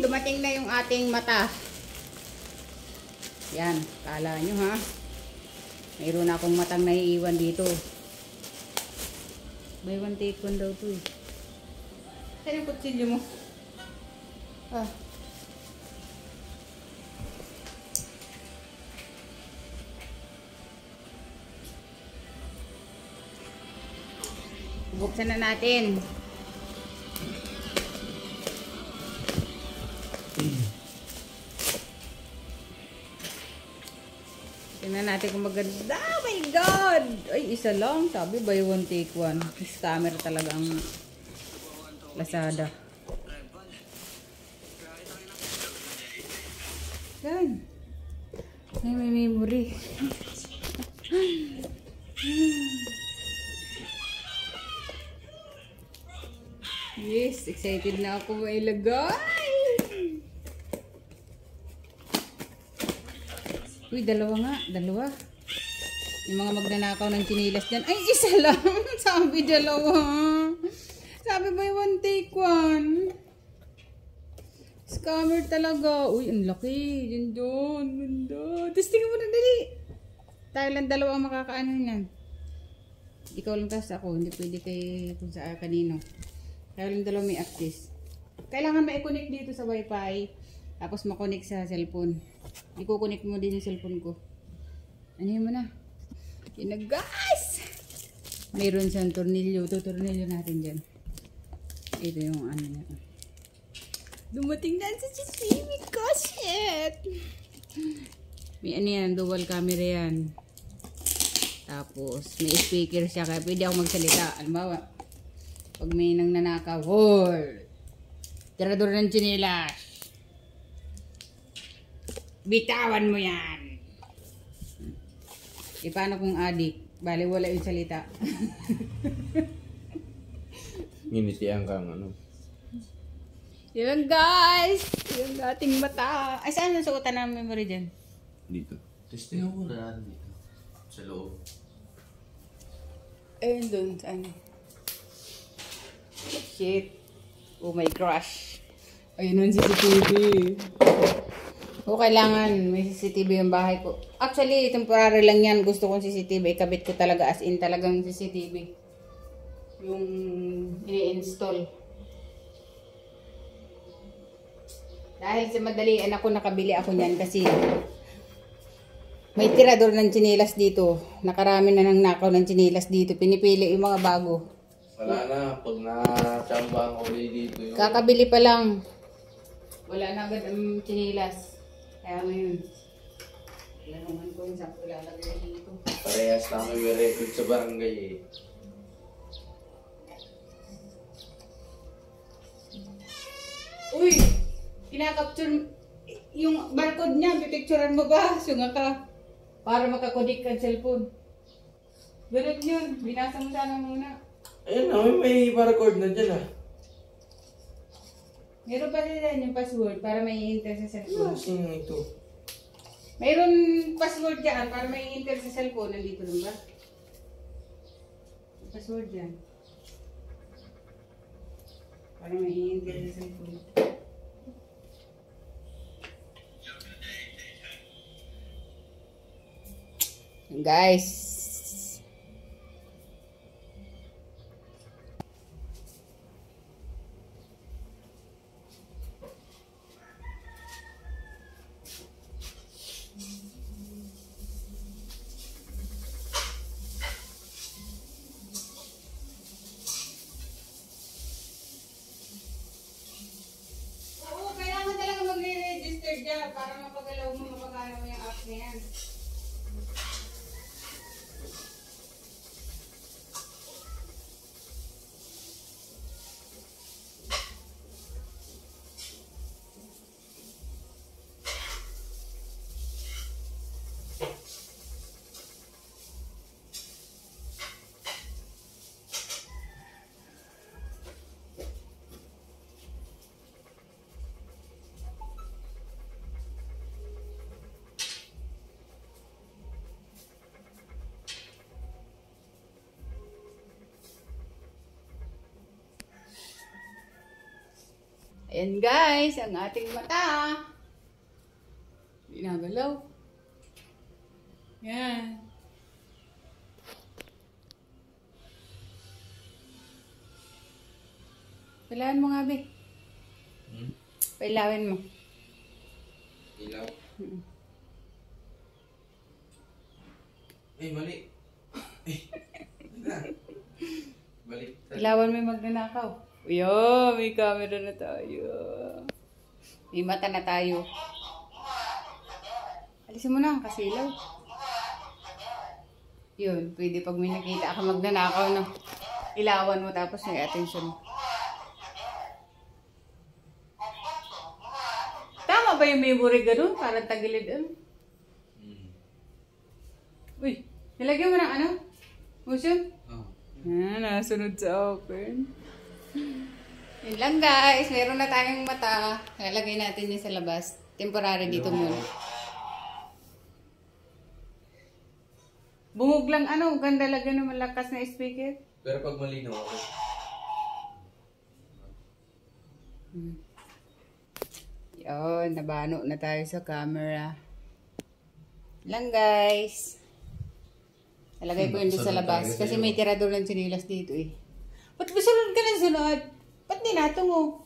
dumating na yung ating mata. Yan, kala nyo ha. Mayroon akong matang naiiwan dito. Buy one take one daw to eh. Saan yung kutsilyo mo? Ah. Buksan na natin. Tingnan natin kung maganda. Oh my God! Ay, isa lang. Sabi, buy one, take one. Scammer talaga ang Lazada. Yan. May memory. Yes, excited na ako mailagay. Uy, dalawa nga. Dalawa. Yung mga magnanakaw ng chinilas dyan. Ay, isa lang. Sabi dalawa. Sabi buy one, take one. Scammer talaga. Uy, ang laki. Yan doon. Ganda. Testingin mo na, dali. Tayo lang dalawa ang makakaano yan. Ikaw lang tas ako. Hindi pwede kay kung sa kanino. Tayo lang dalawa may access. Kailangan ma-connect dito sa wifi. Tapos makonect sa cellphone. Iko-connect mo din yung cellphone ko. Ano yun mo na? Yun na guys! Mayroon siyang tornilyo. Tutornilyo natin dyan. Ito yung ano niya. Dumating na sa CCTV ko. Shit! May ano yan. Dual camera yan. Tapos may speaker siya. Kaya pwede ako magsalita. Alimbawa, pag may nang nanakaw. Hold! Tirador ng chinilas. Bitawan mo yan. E paano kung adik? Bali wala yung salita. Nginitian kang ano. Yun guys. Yung ating mata. Ay saan nasuotan ng memory dyan? Dito. Testing ako na dito. Sa loob. Ayun dun. Saan? Shit. Oh my gosh. Ayun yung CCTV. O kailangan may CCTV yung bahay ko. Actually, temporary lang yan. Gusto kong CCTV. Ikabit ko talaga as in talagang CCTV. Yung ini-install. Dahil sa madalian ako nakabili ako niyan kasi may tirador ng chinilas dito. Nakarami na ng nakaw ng chinilas dito. Pinipili yung mga bago. Wala na. Pag na-chamba ang uli dito yung... Kakabili pa lang. Wala na agad ang chinilas. Kaya ngayon, lanungan ko yung sakto lalagay dito. Parehas namin may record sa barangay eh. Uy! Kinakapture yung barcode niya. Pipicturean mo ba? Sunga ka. Para makakodik ang cellphone. Ganun yun. Binasa mo sana muna. Ayun na, may record na dyan ah. Meron pa din yung password para may enter sa cellphone. Sino ito? Mayroon password dyan para may enter sa cellphone. Nandito lang ba? Password dyan. Para may enter sa cellphone. Guys. Para mapagalaw mo, mapagalaw mo yung app na yan. Ayan guys, ang ating mata. Hindi nagalaw. Yan. Pailawan mo nga, Be. Pailawin mo. Ilaw. Mm. Ay, mali. Balik. Ilawan mo yung magnanakaw. Uyo, may camera na tayo. May mata na tayo. Alisin mo na ang kasilaw. Yun, pwede pag may nakita ka magnanakaw, no? Ilawan mo tapos may attention mo. Tama ba yung memory ganun? Parang tagilid, ano? Uy, nilagyan mo ng ano? Motion? Oh. Nasunod sa akin. Yun lang guys, meron na tayong mata. Lalagay natin yun sa labas. Temporary dito muna. Bungog lang ano, ganda lagyan ng malakas na speaker. Pero pag malinaw ako. Yun, nabano na tayo sa camera. Lang guys. Nalagay ko yun doon sa labas. Kasi may tirador ng sinilas dito eh. Ba't ba sunod ka ng sunod? Ba't di natungo?